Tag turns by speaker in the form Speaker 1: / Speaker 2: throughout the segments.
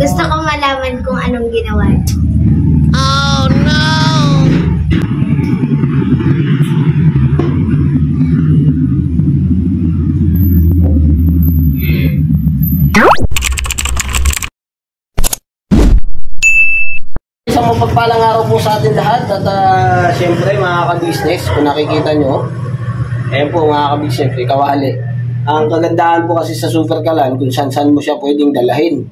Speaker 1: Gusto ko malaman kung anong ginawa.
Speaker 2: Oh no!
Speaker 3: Isang mapagpalang araw po sa atin lahat at siyempre mga ka-business, kung nakikita nyo, ayan po mga ka-business, kawali. Ang kagandahan po kasi sa Super Kalan, kung saan-saan mo siya pwedeng dalahin.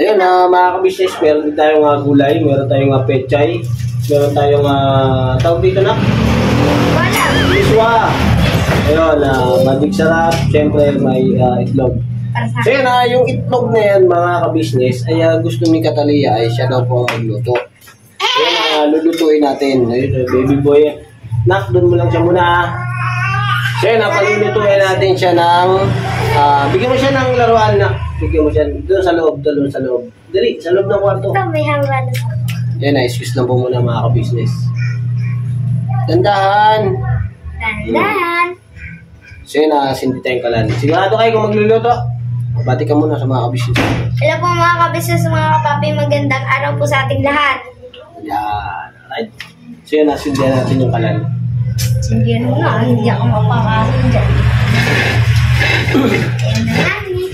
Speaker 3: Ayun mga ka-business, meron din tayong gulay, meron tayong pechay, meron tayong tawag dito na?
Speaker 1: Wala.
Speaker 3: Iswa. Ayun, magic sarap, siyempre may itlog. So yun, yung itlog na yan mga ka-business, ay gusto ni Catalia ay siya daw po ang magluto. Ayun, lulutuin natin. Ayun, baby boy. Nak, doon mo lang siya muna. So yun, palulutuin natin siya ng bigyan mo siya ng laruan na. Bigyan mo siya doon sa loob, doon sa loob. Dali, sa loob ng kwarto.
Speaker 1: Ito, may hanggan.
Speaker 3: Yan, excuse lang po muna mga ka-business. Dandahan.
Speaker 1: Dandan.
Speaker 3: So yun, sindi tayong kalan. Sigurado kayo kung magluluto. Bati ka muna sa mga ka-business.
Speaker 1: Hello po mga ka-business, mga kapapi. Magandang araw po sa ating lahat.
Speaker 3: Yan, alright. So yun, nasindihan natin yung kalan.
Speaker 1: Sindihan mo na, hindi ako mapakasin dyan. Ayan na namin.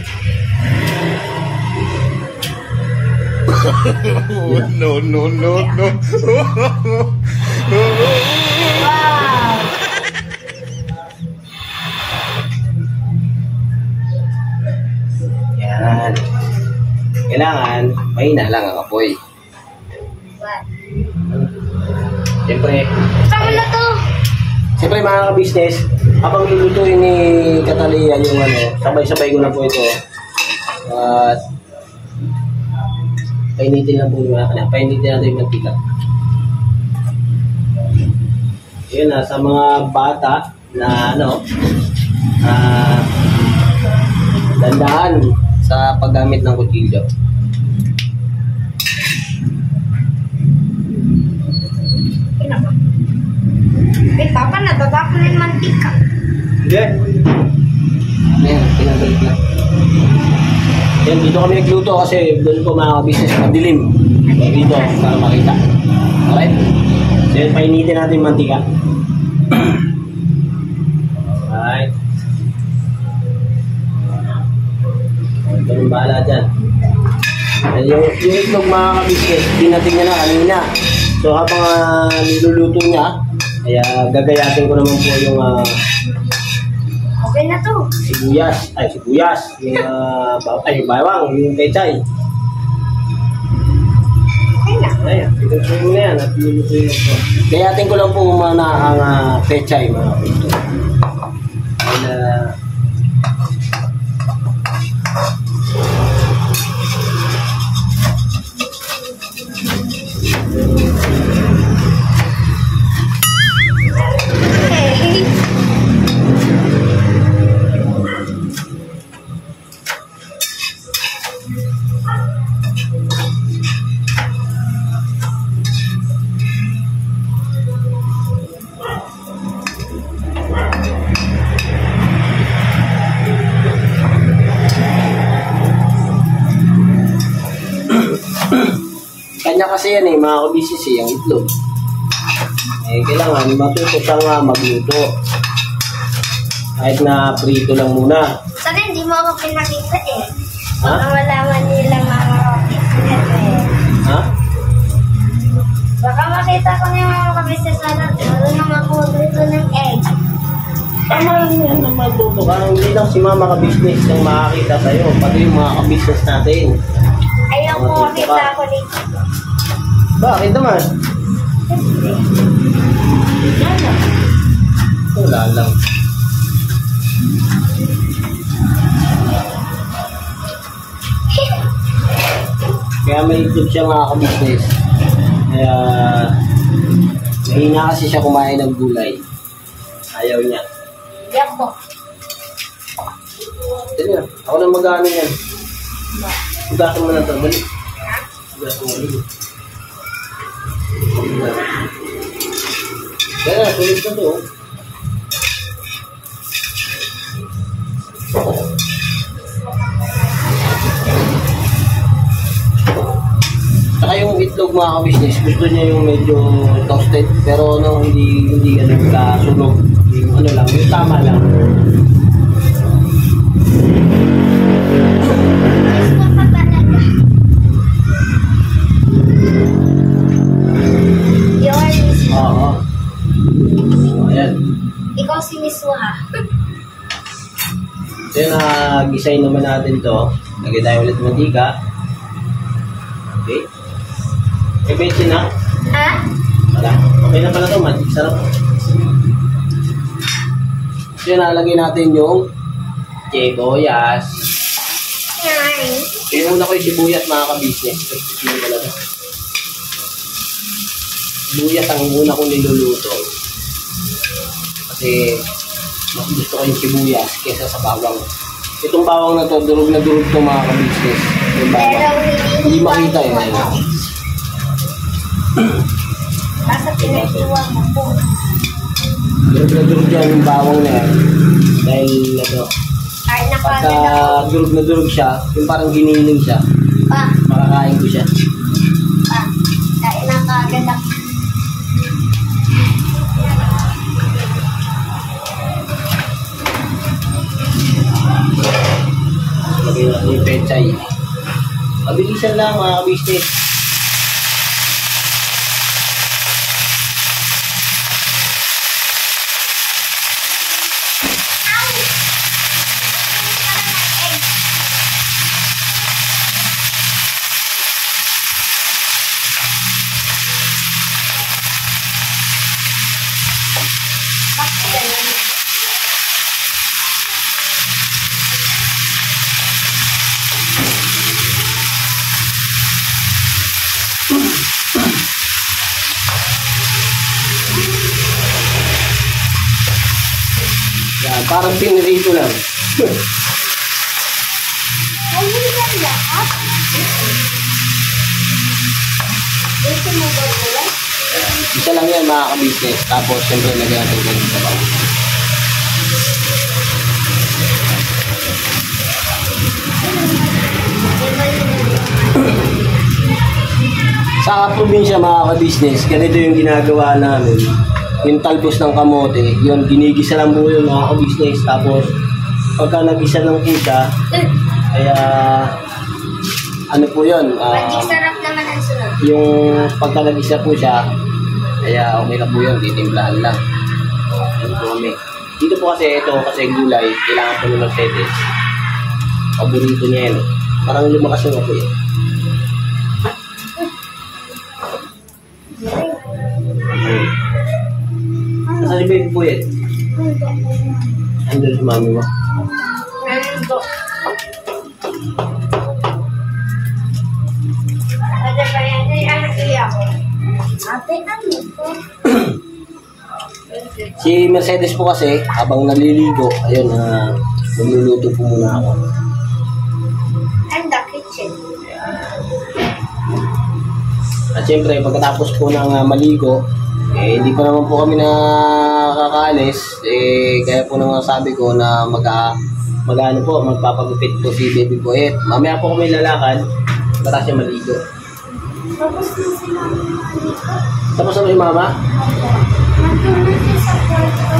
Speaker 2: No, no, no, no.
Speaker 1: Wow!
Speaker 3: Yan. Kailangan, mahina lang ang apoy.
Speaker 1: What?
Speaker 3: Siyempre,
Speaker 1: Saan na to?
Speaker 3: siyempre mga ka-business, habang lulutuin ni Catalia yung sabay-sabay ko na po ito. At painitin lang po yung mga kanina. Painitin natin yung mantika. Yun sa mga bata na dandahan sa paggamit ng kutsilyo.
Speaker 1: Eh, papa, natatapon na yung mantika.
Speaker 3: Hindi. Ayan, pinabalik na. Ayan, dito kami nagluto kasi doon po mga business madilim. Dito, para makita. Alright? So yun, painitin natin yung mantika. Alright. Ito yung bahala dyan. Yung itlog mga ka-business, tinatingnan na kanina. So habang niluluto niya, kaya gagayatin ko naman po yung
Speaker 1: Okay na to.
Speaker 3: sibuyas, yung bawang, yung pechay.
Speaker 1: Okay na.
Speaker 3: Ayan, pinagsuhin mo na yan at lulutuin ko. Gayatin ko lang po muna ang pechay mga kapito. Kanya kasi yan mga ka-business ang itlog. Kailangan matuto siyang magluto. Kahit na prito lang muna.
Speaker 1: Sana hindi mo ako pinakita eh.
Speaker 3: Ha?
Speaker 1: Baka malaman nila mga ka-business eh.
Speaker 3: Ha?
Speaker 1: Baka makita ko na yung mga ka-business na marunong ako magluto ng egg.
Speaker 3: Tama lang yan na matuto ka. Hindi lang si mama ka-business ang makakita sa'yo. Pati yung mga ka-business natin.
Speaker 1: Ayaw ko makita ako dito.
Speaker 3: Bakit naman? Wala lang. Kaya may itlog siya mga ka-business. Kaya mahina kasi siya kumain ng gulay. Ayaw niya.
Speaker 1: Yan po.
Speaker 3: Dali na. Ako na mag-ano yan. Hugasan mo na ito. Dali. Hugasan mo. Dali. Dali na. Tulis na ito. itlog mga ka-business, gusto niya yung medyo toasted, pero no, hindi ano kasunog. Yung ano lang, yung tama lang.
Speaker 1: Gusto ka talaga. Yung Miss Wa.
Speaker 3: Oo. Ayan.
Speaker 1: Ikaw si Miss Wa.
Speaker 3: So yun, gisayin naman natin to. Lagay tayo ulit mantika. Okay. May bensin na?
Speaker 1: Ha?
Speaker 3: Wala. Okay na pala to, man. Sarap. So yun, nalagay natin yung sibuyas.
Speaker 1: Yan.
Speaker 3: Yung una ko yung sibuyas, mga ka-business. Sibuyas talaga. Sibuyas ang una kong niluluto. Kasi mas gusto ko yung sibuyas kesa sa bawang. Itong bawang na to, durog na durog to mga ka-business. Yung bawang.
Speaker 1: Pero
Speaker 3: Hindi makita yun. Ayun.
Speaker 1: Basta pinag-iwa mo po.
Speaker 3: Durog na durog yan yung bawang na yan. Dahil ano,
Speaker 1: Kahit
Speaker 3: pagka
Speaker 1: napagod ako.
Speaker 3: durog na durog siya, yung parang giniling siya,
Speaker 1: Pa.
Speaker 3: makakain ko siya.
Speaker 1: Pa. Kahit nakagad ako.
Speaker 3: Lagyan natin yung pechay. Mabilisan lang mga ka-business.
Speaker 1: Bakit ganun?
Speaker 3: Yan, parang pinirito lang.
Speaker 1: Ay, hindi yan lahat. Gusto mo ba wala?
Speaker 3: Isa lang yan mga ka-business. Tapos siyempre lagyan natin yung sabaw. Sa probinsya mga ka-business, ganito yung ginagawa namin. Yung talbos ng kamote, yun, ginigisa lang po yun mga ka-business. Tapos, pagka nagisa lang po siya, kaya, ano po yun,
Speaker 1: Magic sarap naman ang sunod.
Speaker 3: yung pagka nagisa po siya, kaya okay na po yun, titimplahan lang. Yun po kami. Dito po kasi, ito kasi gulay, kailangan po ni Mercedes. Paborito niya yun. Parang lumakas yung apoy. Nasaan yung baby po yan? Andun si mami mo.
Speaker 1: Nandito. Ate pa yan, ay anak iya ko. Ate, ano po?
Speaker 3: Si Mercedes po kasi, habang naliligo, ayun, magluluto po muna ako.
Speaker 1: And the kitchen.
Speaker 3: At syempre, pagkatapos po ng maligo, hindi pa naman po kami nakakaalis. Kaya po nang sabi ko na magpapagupit po si Baby Poet. Mamaya po kami lalakad, bata siya maligo.
Speaker 1: Tapos na si mama dito.
Speaker 3: Tapos na ba yung mama?
Speaker 1: Nandun siya sa kwarto.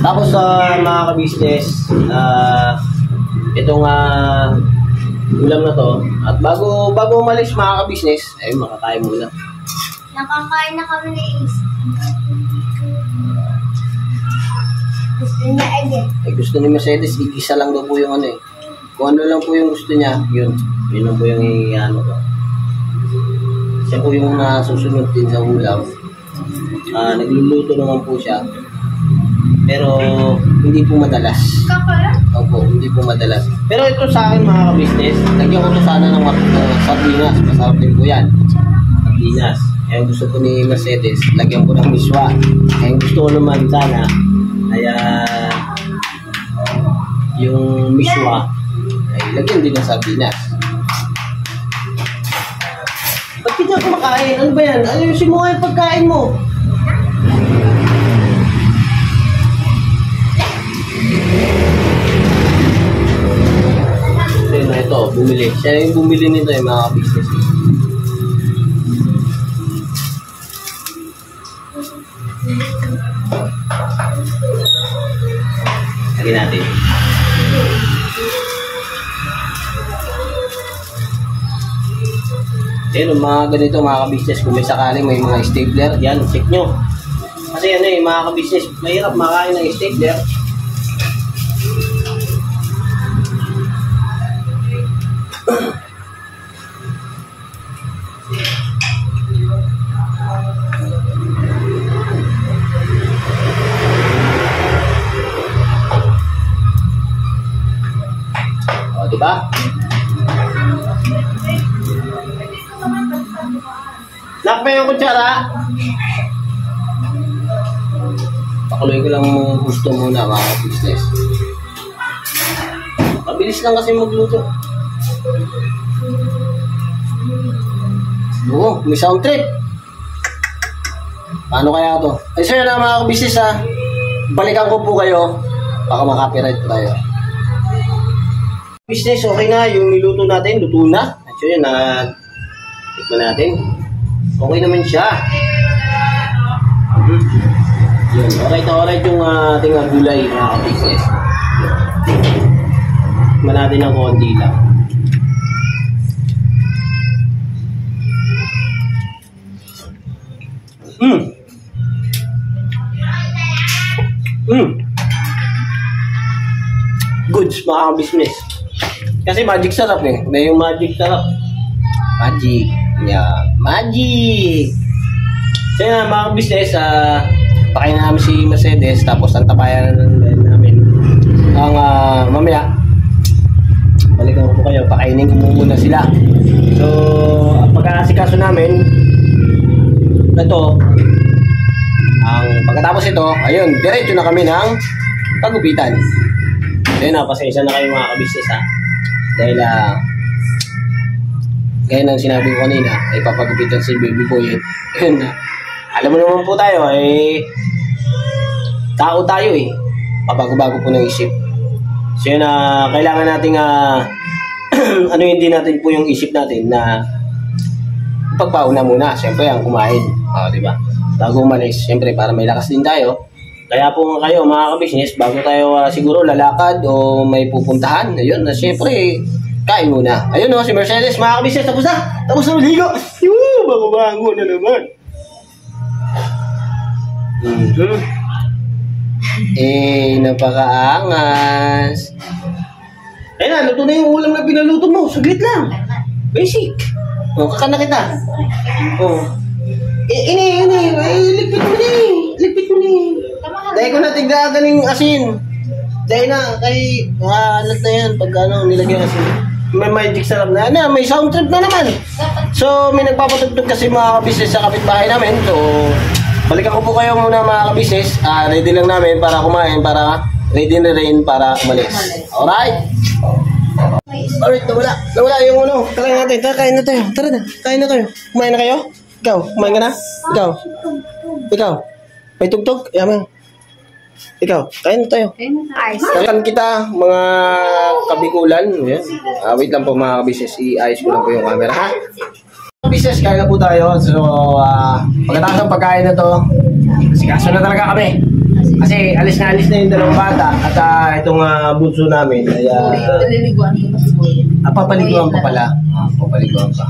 Speaker 3: Tapos mga ka-business, itong ulam na to, at bago umalis mga ka-business, ayun, makakain muna.
Speaker 1: Nakakain na kami ni Ace. Gusto niya egg eh.
Speaker 3: Gusto ni Mercedes, igisa lang daw po yung ano eh. Kung ano lang po yung gusto niya, yun lang po yung ano ko. Siya po yung susunod din sa ulam. Nagluluto naman po siya. Pero hindi po madalas.
Speaker 1: Kakala?
Speaker 3: Opo, hindi po madalas. Pero ito sa akin mga ka-business, lagyan ko to sana ng sardinas. Masarap din po yan. Sardinas. Yung gusto ko ni Mercedes, lagyan ko ng miswa. Yung gusto ko naman sana, ay yung miswa, ay lagyan din ng sardinas. Ba't hindi ako kumakain? Ano ba yan? Ayusin mo nga yung pagkain mo. bumili. Siya yung bumili nito yung mga business. Lagyan natin. Ayun, mga ganito mga ka-business, kung may sakaling may mga stapler, yan, check nyo. Kasi ano mga ka-business, mahirap makain ng stapler. O, diba? Nakapay yung kutsara. Pakuloy ko lang gusto muna mga business. Mabilis lang kasi magluto. Oo, may sound trip. Paano kaya to? Ay sir na mga business ha. Balikan ko po kayo. Baka makapiright po tayo. Business, okay na. Yung niluto natin, luto na. Actually, tikman natin. Okay naman siya. Yun, alright yung ating gulay mga business. Tikman natin ng konti lang. Goods mga business. Kasi magic sarap eh. May yung magic sarap. Magic. Yeah. Magic. So yun mga business, pakain namin si Mercedes tapos ang tabayan namin ang mamaya balikan ko po kayo, pakainin ko muna sila. So ang pag-aasikaso namin ito, ang pagkatapos ito, ayun, diretso na kami ng pagupitan. So yun pasensya na kayo mga ka-business ha, dahil gaya ng sinabi ko kanina, ay papagupitan si baby boy. Yun, alam mo naman po tayo, tao tayo eh. Pabago-bago po ng isip. So yun, kailangan nating, ano hindi natin po yung isip natin na pagpauna muna. Siyempre, ang kumain. Diba? Bago umalis, siyempre, para may lakas din tayo. Kaya po kayo, mga ka-business, bago tayo siguro lalakad o may pupuntahan, ayun, na siyempre, kain muna. Ayun si Mercedes, mga ka-business, tapos na! Tapos na maligo! Bago-bago na naman. Napakaangas. Ayun na, luto na yung ulam na pinaluto mo. Saglit lang. Basic. Kakana kita. Lipit mo na eh. Lipit mo na eh. Dahil ko na tigdagaling asin. Dahil na, kay alat na yan pag nilagyan asin. May magic sarap na. May sound trip na naman. So, may nagpapatugtog kasi mga ka-business sa kapitbahay namin. So, balikan ko po kayo muna mga ka-business. Ready lang namin para kumain, para ready na rin para umalis. Alright? Alright, nawala yung ano. Tara natin, kain na tayo. Tara na, kain na tayo. Kumain na kayo? Ikaw, kumain ka na? Ikaw. May tugtog? Yaman. Ikaw, kain na tayo. Kain kita, mga kabikulan. Wait lang po mga ka-business. I-ayos ko lang po yung camera, ha? Business, kain na po tayo. So, pagkatapos ng pagkain na to, sikaso na talaga kami. Kasi alis na yung dalawang bata. At itong bunso namin ay papaliguan pa pala. Papaliguan pa.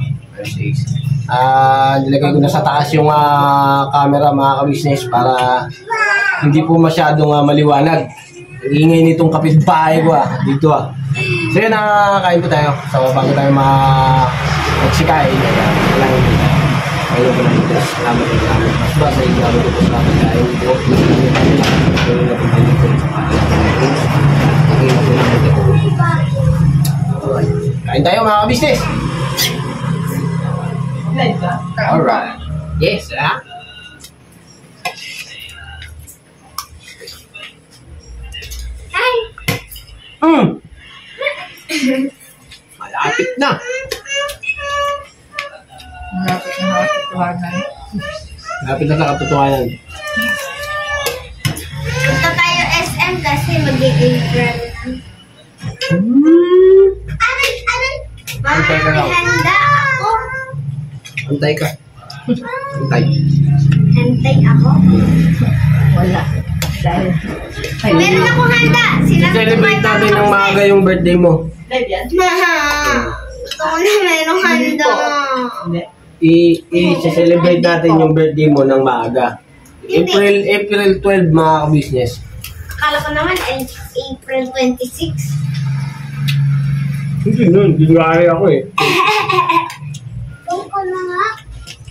Speaker 3: Nilagay ko na sa taas yung camera mga ka-business para hindi po masyadong maliwanag. Ingay nitong kapitbahay ko dito So yun, kain po tayo. So bago tayo magsikain, kailangan dito. Ayun ko na dito. Salamat din namin. Mas ba sa inyo ako dito sa akin kain dito. Ayun na po tayo dito sa Alright. Kain tayo mga ka-business. Alright. Yes, Malapit na. Malapit na sa katotohanan.
Speaker 1: Punta tayo SM kasi mag-i-April.
Speaker 3: Antay ka lang.
Speaker 1: handa ako.
Speaker 3: Antay ka. Antay.
Speaker 1: Hantay ako.
Speaker 4: Wala. Dahil,
Speaker 1: Meron akong handa.
Speaker 3: I-celebrate natin ng maaga yung birthday mo.
Speaker 1: Gusto ko na merong handa.
Speaker 3: I-celebrate natin yung birthday mo ng maaga. April 12 mga ka-business.
Speaker 1: Akala ko naman April 26.
Speaker 3: Hindi nun, dinari ako eh.
Speaker 1: Doon ko na nga.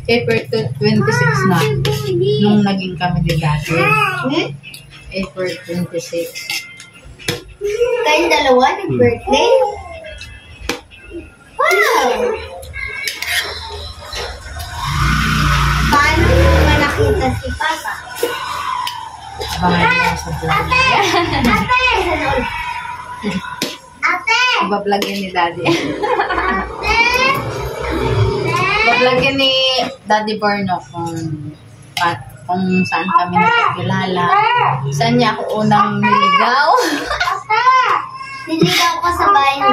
Speaker 4: April 26 na. Nung naging kami din dati. April 26.
Speaker 1: Kayong dalawa, nag-birthday? Wow! Paano mo nakita si Papa?
Speaker 4: Abangan niya sa vlog.
Speaker 1: Ate! Ate!
Speaker 4: Iba-vlog yan ni Daddy.
Speaker 1: Ate!
Speaker 4: Iba-vlog yan ni Daddy Borno kung saan kami nakikilala. Saan niya ako unang niligaw.
Speaker 1: Ate! Niligaw ko sa bahay mo.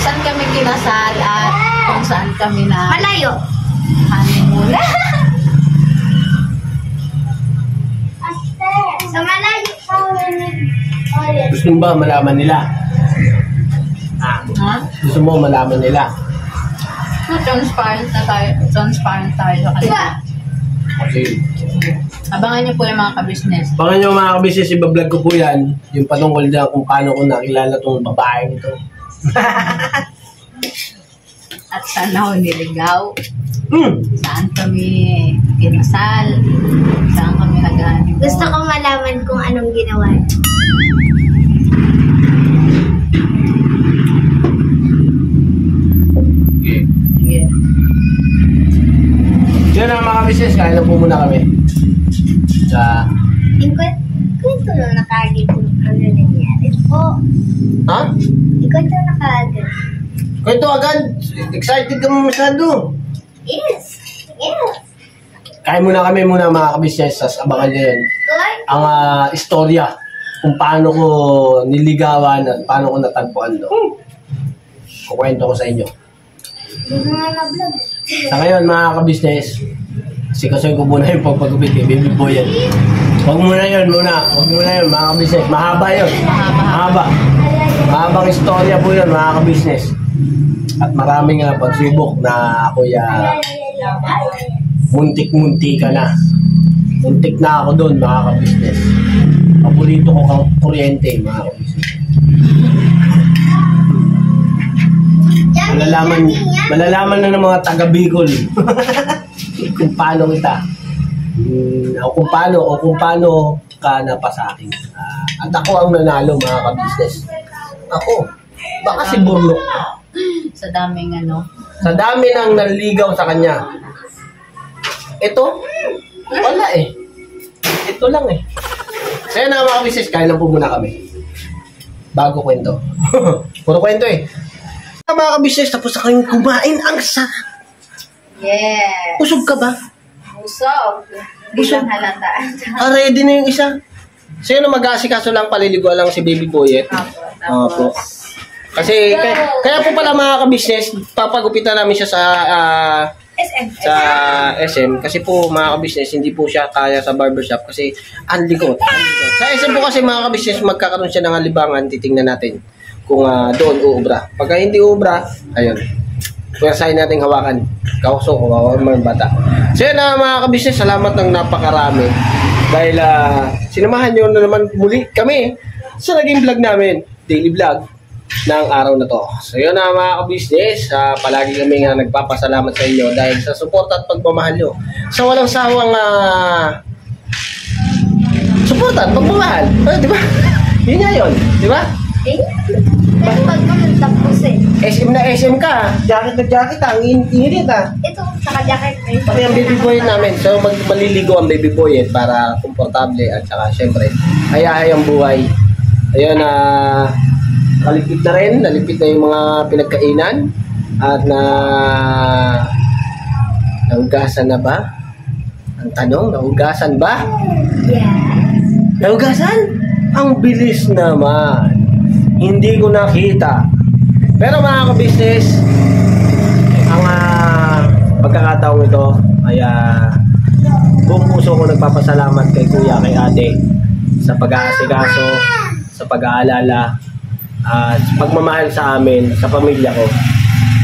Speaker 4: Saan kami kinasal at kung saan kami na
Speaker 1: Malayo.
Speaker 4: honeymoon.
Speaker 1: Ate! Sa malayo pa ulit.
Speaker 3: Gusto mo ba malaman nila?
Speaker 4: Ha?
Speaker 3: Gusto mo malaman nila?
Speaker 4: Transparent tayo sa kanila.
Speaker 3: Okay.
Speaker 4: Abangan niyo po yung mga ka-business.
Speaker 3: Baka nyo mga ka-business, ibablog ko po yan. Yung patungkol dyan kung paano ko nakilala tong babaeng ito.
Speaker 4: At saan ako niligaw. Saan kami kinasal. Saan kami nag-honeymoon.
Speaker 1: Gusto ko malaman kung anong ginawa niyo.
Speaker 3: Okay.
Speaker 4: Yeah.
Speaker 3: Yun na mga ka-business, kain na po muna kami. Sa...
Speaker 1: Kwento na nakaagad kung ano nangyari po.
Speaker 3: Ha?
Speaker 1: Kwento na kaagad.
Speaker 3: Kwento agad. Excited ka mo masyado.
Speaker 1: Yes. Yes.
Speaker 3: Kain muna kami muna mga ka-business. Sas abangan nyo yun.
Speaker 1: Good.
Speaker 3: Ang istorya kung paano ko niligawan at paano ko natagpuan doon. Kukwento ko sa inyo.
Speaker 1: Yung mga na-vlog.
Speaker 3: Sa ngayon mga ka-business, sikasuin ko muna yung pagpagupit kay Baby Boy yan. Huwag muna yun muna. Huwag muna yun mga ka-business. Mahaba yun. Mahaba. Mahabang istorya po yun mga ka-business. At maraming pagsubok na ako'y muntik-munti ka na. Muntik na ako doon mga ka-business. Paborito ko kang kuryente mga ka-business. Malalaman na ng mga taga-Bicol kung paano kita. O kung paano ka na pa sa akin. At ako ang nanalo mga ka-business. Ako. Baka si Burlok.
Speaker 4: Sa daming ano.
Speaker 3: Sa dami ng naligaw sa kanya. Ito? Wala eh. Ito lang eh. Kaya na mga ka-business, kain lang po muna kami. Bago kwento. Puro kwento eh. Mga ka-business, tapos na kayong kumain. Ang sarap.
Speaker 4: Yeah.
Speaker 3: Usog ka ba?
Speaker 4: Busog. Bilang halata.
Speaker 3: Ready na yung isa. So yun, mag-aasikaso lang, paliligo lang si Baby Boyet. Opo. Kasi, kaya po pala mga ka-business, papagupitan namin siya sa SM. Kasi po mga ka-business, hindi po siya kaya sa barbershop kasi ang likot. Sa SM po kasi mga ka-business, magkakaroon siya ng alibangan, titingnan natin kung doon uubra. Pagka hindi uubra, ayun. Pwersahin natin hawakan. Kauso, kawawa mga bata. So yun mga ka-business, salamat ng napakarami. Dahil sinamahan nyo na naman muli kami sa naging vlog namin, daily vlog ng araw na to. So yun mga ka-business, palagi kami nagpapasalamat sa inyo dahil sa suporta at pagmamahal nyo. Sa walang sawang suporta at pagmamahal. Di ba? Yun nga yun. Di ba?
Speaker 1: Pero pag naman tapos eh.
Speaker 3: SM na SM ka. Jacket na jacket ang init
Speaker 1: Ito, saka jacket.
Speaker 3: Pati ang baby boy namin. So maliligo ang baby boy para komportable at saka syempre hayahay ang buhay. Ayun kalipit na rin. Nalipit na yung mga pinagkainan. At nahugasan na ba? Ang tanong, nahugasan ba?
Speaker 1: Yeah.
Speaker 3: Nahugasan? Ang bilis naman. hindi ko nakita. Pero mga ka-business, ang pagkakataong ito ay buong puso ko nagpapasalamat kay kuya, kay ate sa pag-aasikaso, sa pag-aalala at pagmamahal sa amin, sa pamilya ko,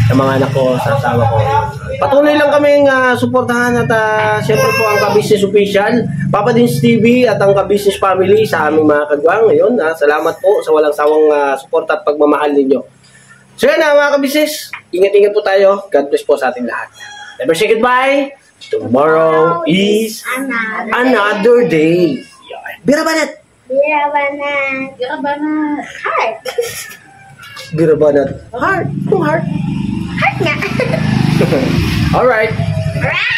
Speaker 3: sa mga anak ko, sa asawa ko. Patuloy lang kaming suportahan at siyempre po ang Ka-Business Official, Papa Dins TV at ang Ka-Business Family sa aming mga kagwang ngayon. Salamat po sa walang sawang suporta at pagmamahal ninyo. So yan mga Ka-Business, ingat-ingat po tayo. God bless po sa ating lahat. Never say goodbye. Tomorrow is another day. Bira Banat!
Speaker 1: Bira banat.
Speaker 4: Bira banat.
Speaker 1: Heart.
Speaker 3: Bira Banat. Heart. Itong heart.
Speaker 1: Heart nga.
Speaker 3: Alright.
Speaker 1: Right.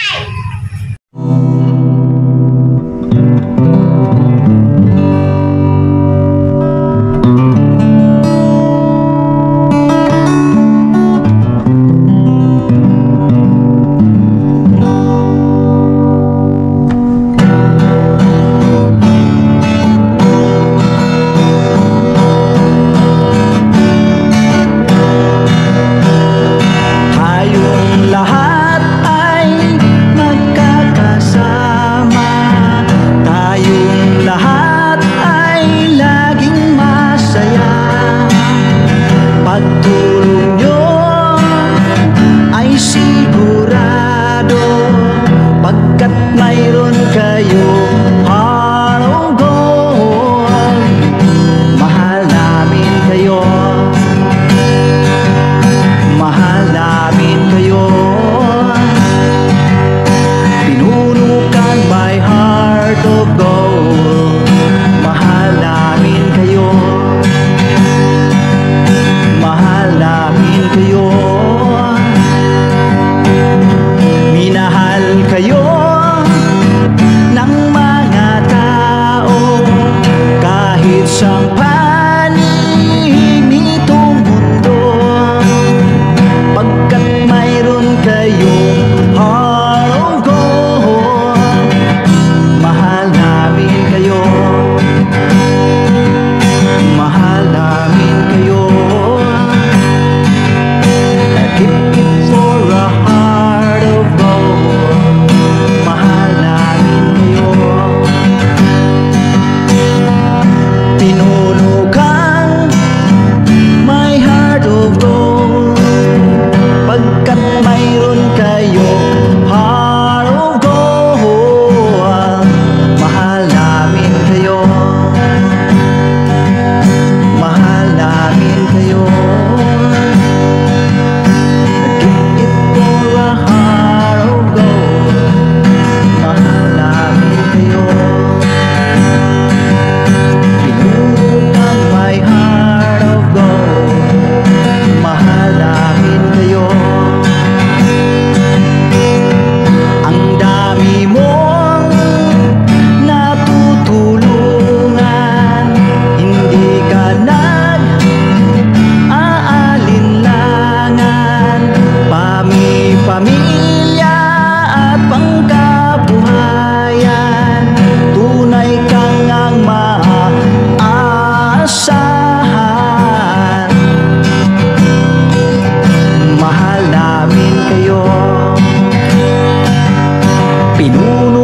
Speaker 5: pinuno